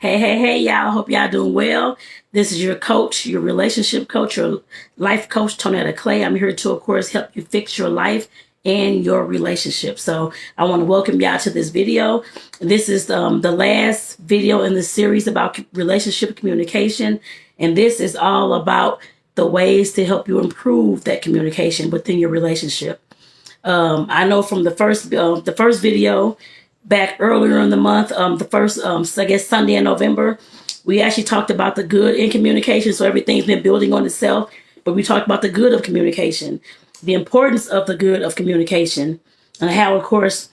Hey, y'all. Hope y'all doing well. This is your coach, your relationship coach, your life coach, Tonetta Clay. I'm here to, of course, help you fix your life and your relationship. So I want to welcome y'all to this video. This is the last video in the series about relationship communication. And this is all about the ways to help you improve that communication within your relationship. I know from the first video back earlier in the month, the first, I guess Sunday in November, we actually talked about the good in communication. So everything's been building on itself, but we talked about the good of communication, the importance of the good of communication, and how, of course,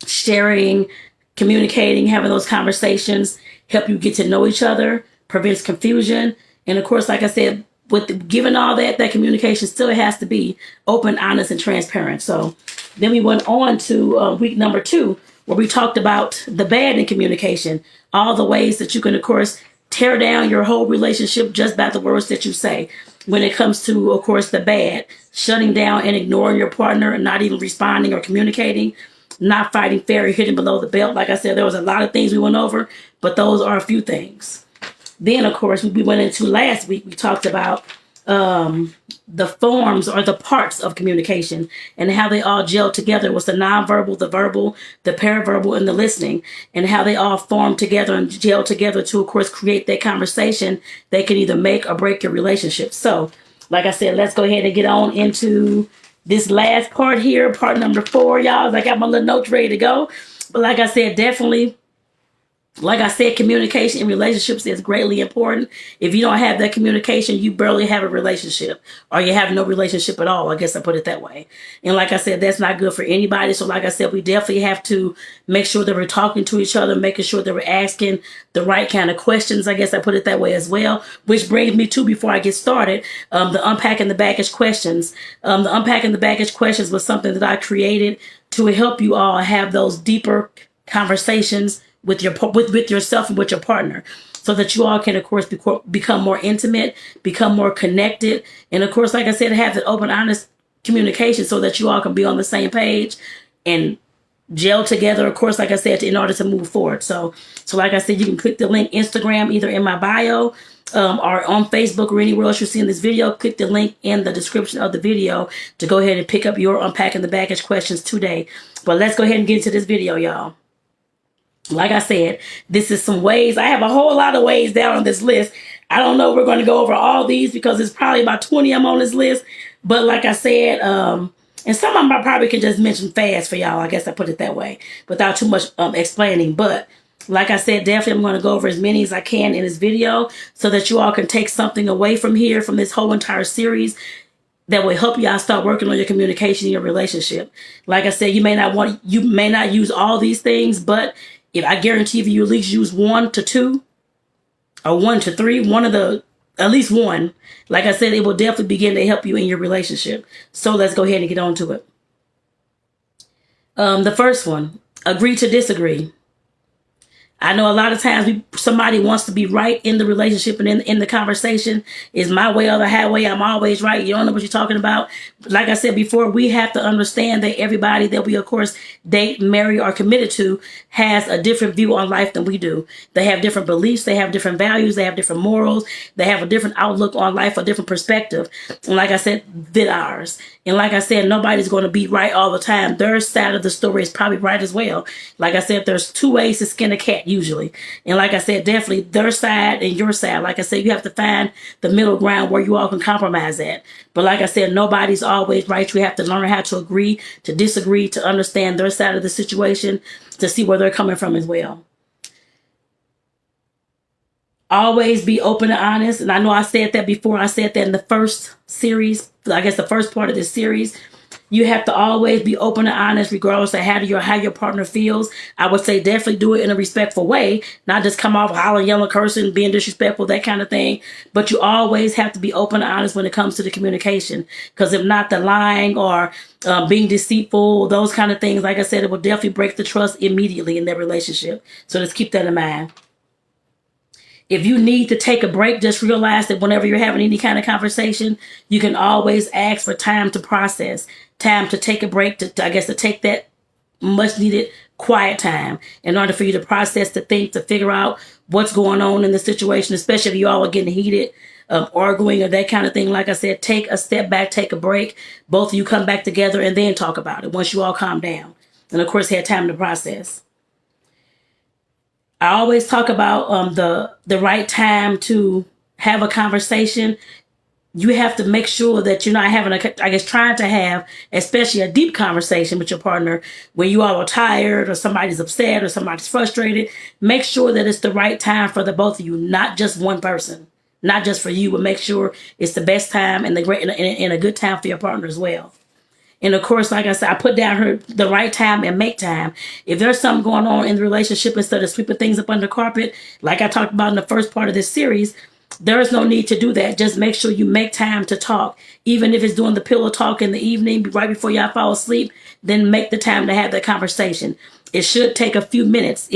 sharing, communicating, having those conversations help you get to know each other, prevents confusion. And of course, like I said, with given all that communication still has to be open, honest, and transparent. So then we went on to week number 2, where we talked about the bad in communication, all the ways that you can, of course, tear down your whole relationship just by the words that you say. When it comes to, of course, the bad, shutting down and ignoring your partner and not even responding or communicating, not fighting fair, hitting below the belt. Like I said, there was a lot of things we went over, but those are a few things. Then, of course, we went into last week, we talked about the forms or the parts of communication and how they all gel together. What's the nonverbal, the verbal, the paraverbal, and the listening, and how they all form together and gel together to, of course, create that conversation that can either make or break your relationship. So, like I said, let's go ahead and get on into this last part here, part number 4, y'all. I got my little notes ready to go. But like I said, definitely, like I said, communication in relationships is greatly important. If you don't have that communication, you barely have a relationship, or you have no relationship at all. I guess I put it that way. And like I said, that's not good for anybody. So like I said, we definitely have to make sure that we're talking to each other, making sure that we're asking the right kind of questions. I guess I put it that way as well, which brings me to, before I get started, the unpacking the baggage questions. The unpacking the baggage questions was something that I created to help you all have those deeper conversations with yourself and with your partner, so that you all can, of course, become more intimate, become more connected, and of course, like I said, have that open, honest communication so that you all can be on the same page and gel together, of course, like I said, in order to move forward. So like I said, you can click the link Instagram either in my bio or on Facebook or anywhere else you're seeing this video. Click the link in the description of the video to go ahead and pick up your unpacking the baggage questions today. But let's go ahead and get into this video, y'all. Like I said, this is some ways. I have a whole lot of ways down on this list. I don't know if we're going to go over all these because it's probably about 20 of them on this list. But like I said, and some of them I probably can just mention fast for y'all. I guess I put it that way without too much explaining. But like I said, definitely I'm going to go over as many as I can in this video so that you all can take something away from here, from this whole entire series, that will help y'all start working on your communication in your relationship. Like I said, you may not use all these things, but if I guarantee if you at least use 1 to 2 or 1 to 3, at least one, like I said, it will definitely begin to help you in your relationship. So let's go ahead and get on to it. The first one, agree to disagree. I know a lot of times somebody wants to be right in the relationship and in the conversation. Is my way or the highway? I'm always right. You don't know what you're talking about. Like I said before, we have to understand that everybody that we, of course, date, marry, or committed to has a different view on life than we do. They have different beliefs. They have different values. They have different morals. They have a different outlook on life, a different perspective. And like I said, than ours. And like I said, nobody's going to be right all the time. Their side of the story is probably right as well. Like I said, there's 2 ways to skin a cat usually. And like I said, definitely their side and your side. Like I said, you have to find the middle ground where you all can compromise at. But like I said, nobody's always right. You have to learn how to agree, to disagree, to understand their side of the situation, to see where they're coming from as well. Always be open and honest. And I know I said that before. I said that in the first series, I guess the first part of this series. You have to always be open and honest, regardless of how your partner feels. I would say definitely do it in a respectful way, not just come off hollering, yelling, cursing, being disrespectful, that kind of thing. But you always have to be open and honest when it comes to the communication, because if not, the lying or being deceitful, those kind of things, like I said, it will definitely break the trust immediately in their relationship. So just keep that in mind. If you need to take a break, just realize that whenever you're having any kind of conversation, you can always ask for time to process, time to take a break, to take that much needed quiet time in order for you to process, to think, to figure out what's going on in the situation, especially if you all are getting heated, arguing or that kind of thing. Like I said, take a step back, take a break. Both of you come back together and then talk about it once you all calm down. And of course, had time to process. I always talk about the right time to have a conversation. You have to make sure that you're not having trying to have, especially a deep conversation with your partner when you all are tired or somebody's upset or somebody's frustrated. Make sure that it's the right time for the both of you, not just one person, not just for you, but make sure it's the best time and a good time for your partner as well. And of course, like I said, I put down her the right time and make time. If there's something going on in the relationship, instead of sweeping things up under the carpet, like I talked about in the first part of this series, there is no need to do that. Just make sure you make time to talk. Even if it's doing the pillow talk in the evening, right before y'all fall asleep, then make the time to have that conversation. It should take a few minutes,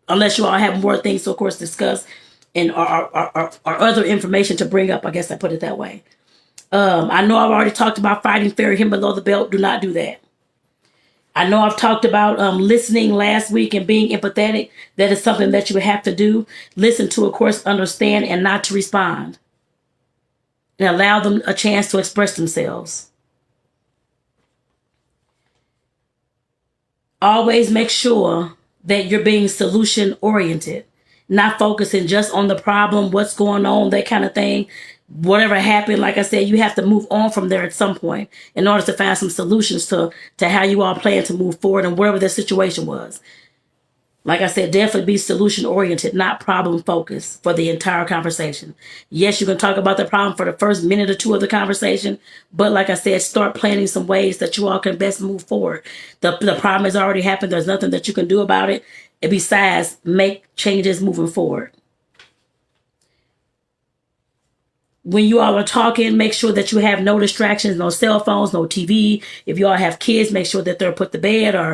unless you all have more things to, of course, discuss and or other information to bring up. I guess I put it that way. I know I've already talked about fighting fair, him below the belt. Do not do that. I know I've talked about listening last week and being empathetic. That is something that you have to do. Listen to, of course, understand, and not to respond. And allow them a chance to express themselves. Always make sure that you're being solution oriented, not focusing just on the problem, what's going on, that kind of thing. Whatever happened, like I said, you have to move on from there at some point in order to find some solutions to how you all plan to move forward and whatever the situation was. Like I said, definitely be solution oriented, not problem focused for the entire conversation. Yes, you can talk about the problem for the first minute or two of the conversation, but like I said, start planning some ways that you all can best move forward. The problem has already happened. There's nothing that you can do about it. And besides, make changes moving forward. When you all are talking, make sure that you have no distractions, no cell phones, no TV. If you all have kids, make sure that they're put to bed or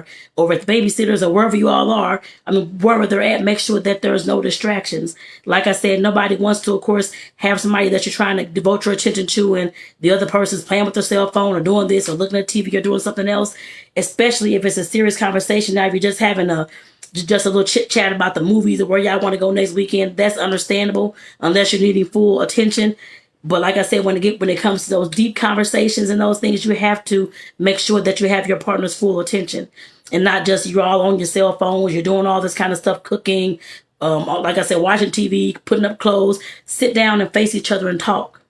at the babysitters or wherever you all are. Wherever they're at, make sure that there's no distractions. Like I said, nobody wants to, of course, have somebody that you're trying to devote your attention to and the other person's playing with their cell phone or doing this or looking at TV or doing something else, especially if it's a serious conversation. Now, if you're just having just a little chit chat about the movies or where y'all want to go next weekend, that's understandable unless you're needing full attention. But like I said, when it comes to those deep conversations and those things, you have to make sure that you have your partner's full attention and not just you're all on your cell phones, you're doing all this kind of stuff, cooking, like I said, watching TV, putting up clothes. Sit down and face each other and talk.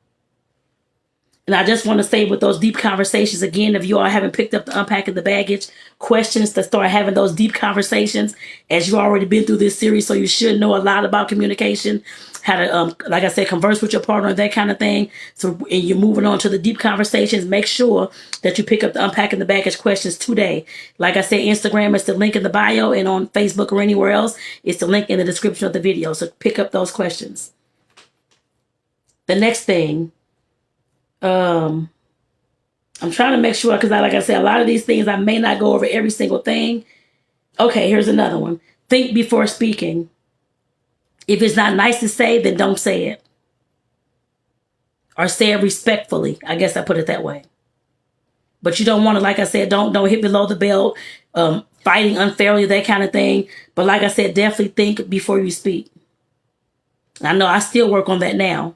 And I just want to say with those deep conversations, again, if you all haven't picked up the Unpacking the Baggage questions, to start having those deep conversations, as you've already been through this series, so you should know a lot about communication, how to, like I said, converse with your partner, that kind of thing. So, and you're moving on to the deep conversations, make sure that you pick up the Unpacking the Baggage questions today. Like I said, Instagram is the link in the bio, and on Facebook or anywhere else, it's the link in the description of the video. So pick up those questions. The next thing, I'm trying to make sure, because like I said, a lot of these things I may not go over every single thing. Okay, here's another one. Think before speaking. If it's not nice to say, then don't say it. Or say it respectfully. I guess I put it that way. But you don't want to, like I said, don't hit below the belt, fighting unfairly, that kind of thing. But like I said, definitely think before you speak. I know I still work on that now.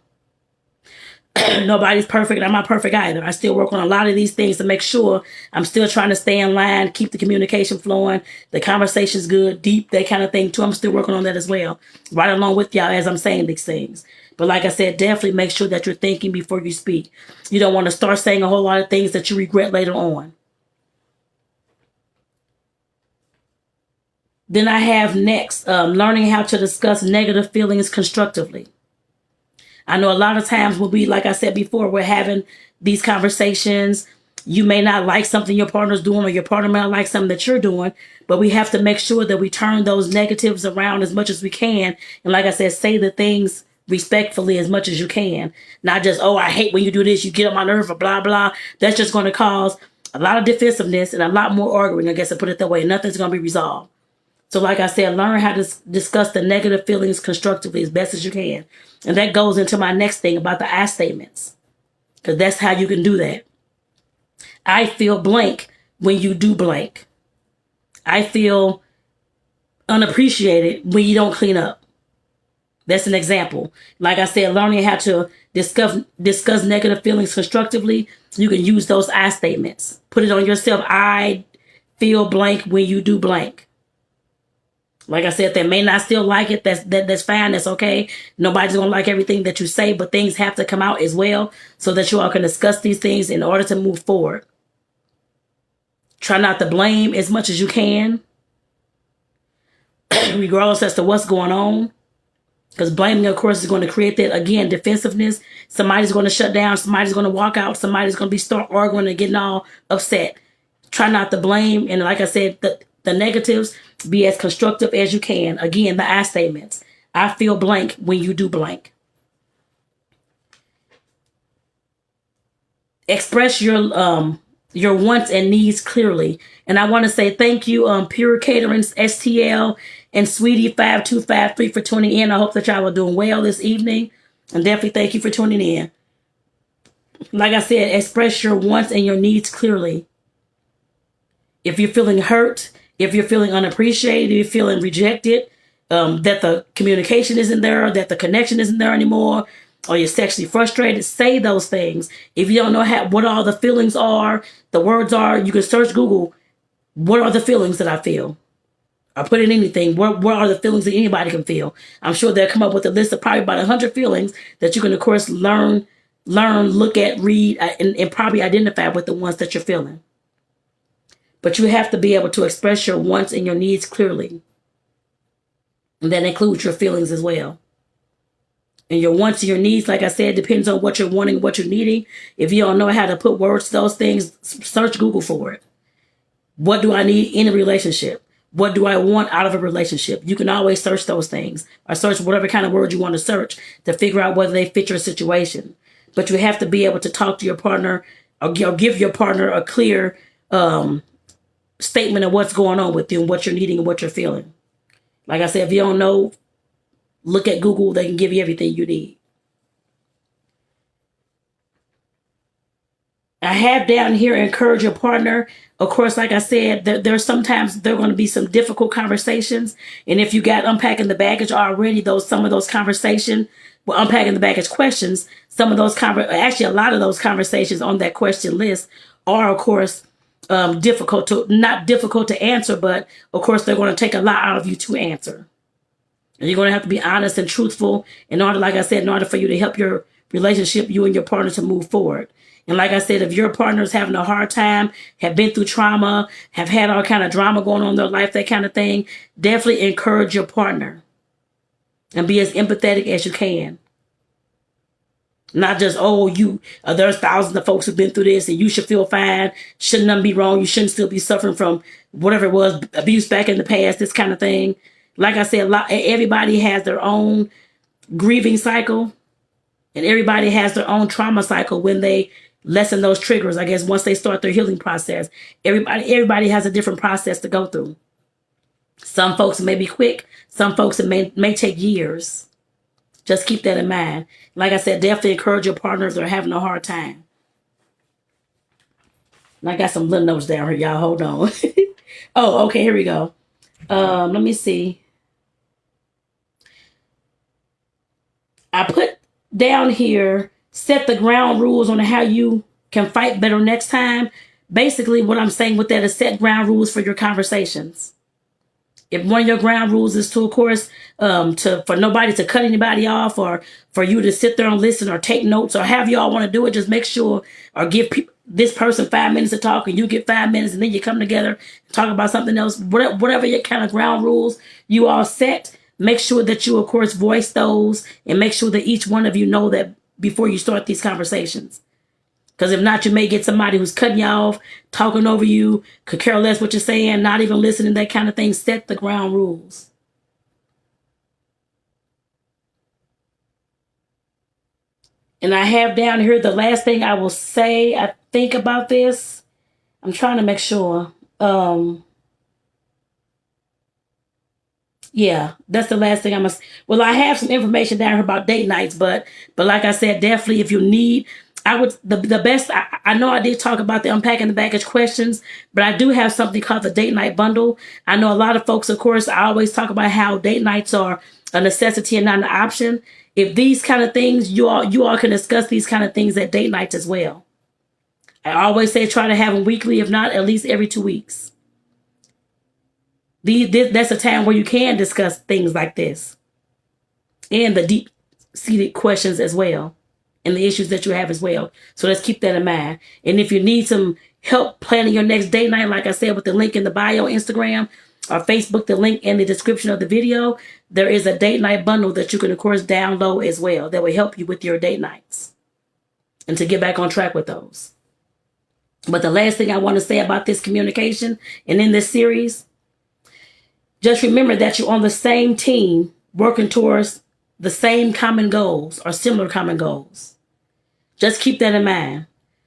Nobody's perfect. I'm not perfect either. I still work on a lot of these things to make sure I'm still trying to stay in line, keep the communication flowing, the conversation's good, deep, that kind of thing too. I'm still working on that as well, right along with y'all as I'm saying these things. But like I said, definitely make sure that you're thinking before you speak. You don't want to start saying a whole lot of things that you regret later on. Then I have next, learning how to discuss negative feelings constructively. I know a lot of times when we, like I said before, we're having these conversations. You may not like something your partner's doing, or your partner may not like something that you're doing, but we have to make sure that we turn those negatives around as much as we can. And like I said, say the things respectfully as much as you can. Not just, oh, I hate when you do this, you get on my nerve, or blah, blah. That's just going to cause a lot of defensiveness and a lot more arguing, I guess I put it that way. Nothing's going to be resolved. So like I said, learn how to discuss the negative feelings constructively as best as you can. And that goes into my next thing about the I statements, because that's how you can do that. I feel blank when you do blank. I feel unappreciated when you don't clean up. That's an example. Like I said, learning how to discuss negative feelings constructively. You can use those I statements. Put it on yourself. I feel blank when you do blank. Like I said, they may not still like it. That's fine. That's okay. Nobody's gonna like everything that you say, but things have to come out as well so that you all can discuss these things in order to move forward. Try not to blame as much as you can, regardless as to what's going on. Because blaming, of course, is going to create that, again, defensiveness. Somebody's going to shut down. Somebody's going to walk out. Somebody's going to be start arguing and getting all upset. Try not to blame. And like I said, the negatives, be as constructive as you can. Again, the I statements. I feel blank when you do blank. Express your wants and needs clearly. And I want to say thank you, Pure Caterings, STL, and Sweetie 5253 for tuning in. I hope that y'all are doing well this evening. And definitely thank you for tuning in. Like I said, express your wants and your needs clearly. If you're feeling hurt, if you're feeling unappreciated, if you're feeling rejected, that the communication isn't there, that the connection isn't there anymore, or you're sexually frustrated, say those things. If you don't know what all the feelings are, the words are, you can search Google, what are the feelings that I feel? Or put in anything, what are the feelings that anybody can feel? I'm sure they'll come up with a list of probably about 100 feelings that you can, of course, learn, look at, read, and probably identify with the ones that you're feeling. But you have to be able to express your wants and your needs clearly. And that includes your feelings as well. And your wants and your needs, like I said, depends on what you're wanting, what you're needing. If you don't know how to put words to those things, search Google for it. What do I need in a relationship? What do I want out of a relationship? You can always search those things or search whatever kind of word you want to search to figure out whether they fit your situation. But you have to be able to talk to your partner or give your partner a clear statement of what's going on with you and what you're needing and what you're feeling. Like I said, if you don't know, look at Google. They can give you everything you need. I have down here, encourage your partner. Of course, like I said, there's sometimes there are going to be some difficult conversations. And if you got unpacking the baggage already, some of those conversations, well, unpacking the baggage questions, some of those, actually a lot of those conversations on that question list are, of course, not difficult to answer, but of course, they're going to take a lot out of you to answer. And you're going to have to be honest and truthful in order, like I said, in order for you to help your relationship, you and your partner, to move forward. And like I said, if your partner is having a hard time, have been through trauma, have had all kind of drama going on in their life, that kind of thing, definitely encourage your partner and be as empathetic as you can. Not just, there's thousands of folks who've been through this and you should feel fine. Shouldn't nothing be wrong. You shouldn't still be suffering from whatever it was, abuse back in the past, this kind of thing. Like I said, everybody has their own grieving cycle and everybody has their own trauma cycle when they lessen those triggers. I guess once they start their healing process, everybody has a different process to go through. Some folks may be quick. Some folks it may take years. Just keep that in mind. Like I said, definitely encourage your partners that are having a hard time. And I got some little notes down here, y'all. Hold on. Oh, okay, here we go. Let me see. I put down here, set the ground rules on how you can fight better next time. Basically, what I'm saying with that is set ground rules for your conversations. If one of your ground rules is to, of course, for nobody to cut anybody off, or for you to sit there and listen or take notes, or however y'all want to do it, just make sure, or give this person 5 minutes to talk and you get 5 minutes, and then you come together and talk about something else. Whatever your kind of ground rules you all set, make sure that you, of course, voice those, and make sure that each one of you know that before you start these conversations. Because if not, you may get somebody who's cutting you off, talking over you, could care less what you're saying, not even listening, that kind of thing. Set the ground rules. And I have down here the last thing I will say, I think about this. I'm trying to make sure. Yeah, that's the last thing I must. Well, I have some information down here about date nights, but like I said, definitely if you need I would the best. I know I did talk about the unpacking the baggage questions, but I do have something called the date night bundle. I know a lot of folks, of course, I always talk about how date nights are a necessity and not an option. If these kind of things, you all can discuss these kind of things at date nights as well. I always say try to have them weekly, if not at least every 2 weeks. That's a time where you can discuss things like this and the deep seated questions as well, and the issues that you have as well. So let's keep that in mind. And if you need some help planning your next date night, like I said, with the link in the bio, Instagram or Facebook, the link in the description of the video, there is a date night bundle that you can, of course, download as well that will help you with your date nights and to get back on track with those. But the last thing I want to say about this communication and in this series, just remember that you're on the same team working towards the same common goals or similar common goals. Just keep that in mind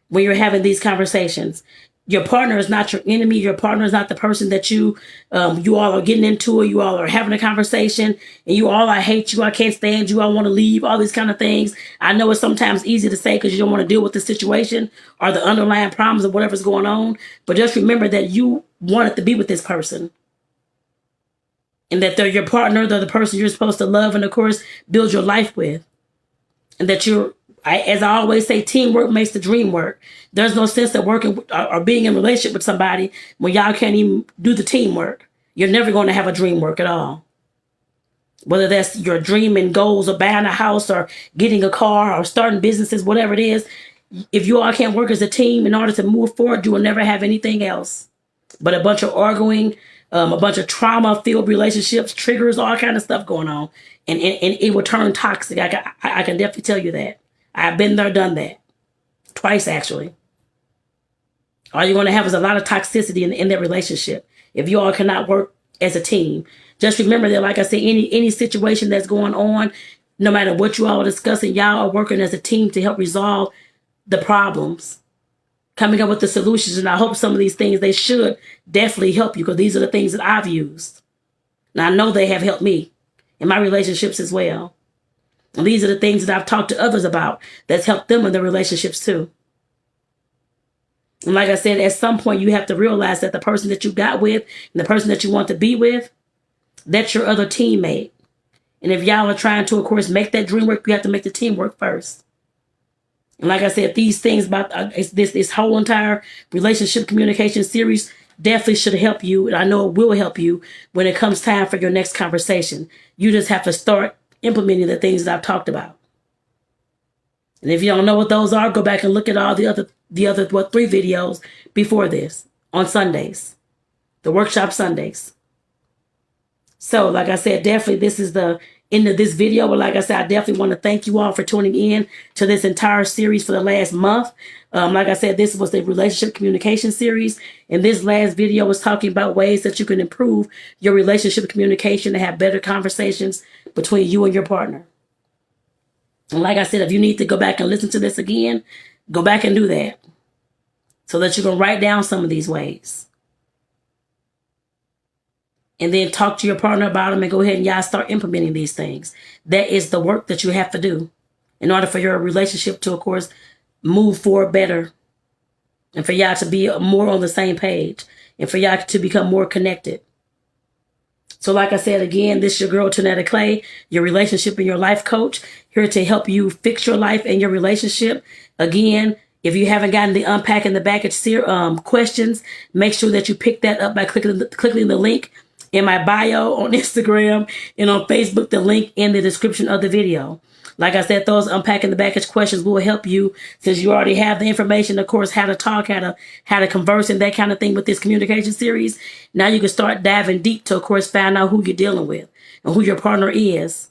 when you're having these conversations. Your partner is not your enemy. Your partner is not the person that you all are getting into, or you all are having a conversation and you all, I hate you, I can't stand you, I want to leave, all these kind of things. I know it's sometimes easy to say because you don't want to deal with the situation or the underlying problems of whatever's going on. But just remember that you wanted to be with this person, and that they're your partner, they're the person you're supposed to love and, of course, build your life with. And that as I always say, teamwork makes the dream work. There's no sense of working or being in a relationship with somebody when y'all can't even do the teamwork. You're never going to have a dream work at all. Whether that's your dream and goals of buying a house or getting a car or starting businesses, whatever it is, if you all can't work as a team in order to move forward, you will never have anything else but a bunch of arguing, a bunch of trauma-filled relationships, triggers, all kind of stuff going on. And it will turn toxic. I can definitely tell you that. I've been there, done that. Twice, actually. All you're going to have is a lot of toxicity in that relationship if you all cannot work as a team. Just remember that, like I said, any situation that's going on, no matter what you all are discussing, y'all are working as a team to help resolve the problems, coming up with the solutions. And I hope some of these things, they should definitely help you, because these are the things that I've used. And I know they have helped me in my relationships as well. And these are the things that I've talked to others about that's helped them in their relationships too. And like I said, at some point you have to realize that the person that you got with and the person that you want to be with, that's your other teammate. And if y'all are trying to, of course, make that dream work, you have to make the team work first. And like I said, these things about this whole entire relationship communication series definitely should help you. And I know it will help you when it comes time for your next conversation. You just have to start implementing the things that I've talked about. And if you don't know what those are, go back and look at all the other 3 videos before this on Sundays, the workshop Sundays. So, like I said, definitely this is the end of this video. But like I said, I definitely want to thank you all for tuning in to this entire series for the last month. Like I said, this was the relationship communication series. And this last video was talking about ways that you can improve your relationship communication and have better conversations between you and your partner. And like I said, if you need to go back and listen to this again, go back and do that so that you can write down some of these ways. And then talk to your partner about them and go ahead and y'all start implementing these things. That is the work that you have to do in order for your relationship to, of course, move forward better, and for y'all to be more on the same page, and for y'all to become more connected. So like I said, again, this is your girl, Tonetta Clay, your relationship and your life coach, here to help you fix your life and your relationship. Again, if you haven't gotten the Unpacking the Baggage questions, make sure that you pick that up by clicking the link in my bio on Instagram and on Facebook, the link in the description of the video. Like I said, those Unpacking the Baggage questions will help you, since you already have the information, of course, how to talk, how to converse and that kind of thing with this communication series. Now you can start diving deep to, of course, find out who you're dealing with and who your partner is.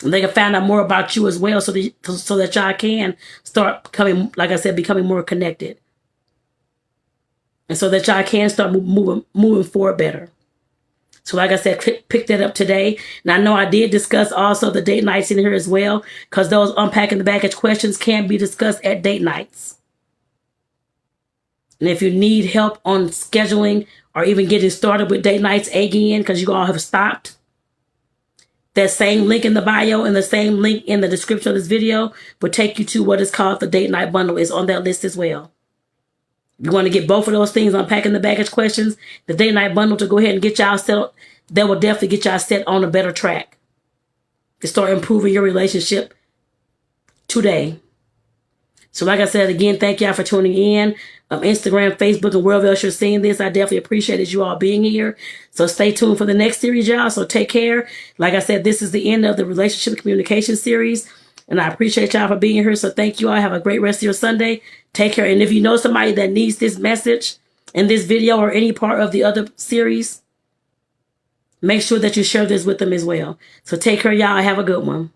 And they can find out more about you as well, so that y'all can start becoming, like I said, becoming more connected. And so that y'all can start moving forward better. So like I said, pick that up today. And I know I did discuss also the date nights in here as well, because those Unpacking the Baggage questions can be discussed at date nights. And if you need help on scheduling or even getting started with date nights again, because you all have stopped, That same link in the bio and the same link in the description of this video will take you to what is called the date night bundle. Is on that list as well. You want to get both of those things, unpacking the baggage questions, the date night bundle, to go ahead and get y'all set. That will definitely get y'all set on a better track to start improving your relationship today. So like I said, again, thank y'all for tuning in. Instagram, Facebook, and wherever else you're seeing this, I definitely appreciate you all being here. So stay tuned for the next series, y'all. So take care. Like I said, this is the end of the relationship communication series. And I appreciate y'all for being here. So thank you all. Have a great rest of your Sunday. Take care. And if you know somebody that needs this message in this video or any part of the other series, make sure that you share this with them as well. So take care, y'all. Have a good one.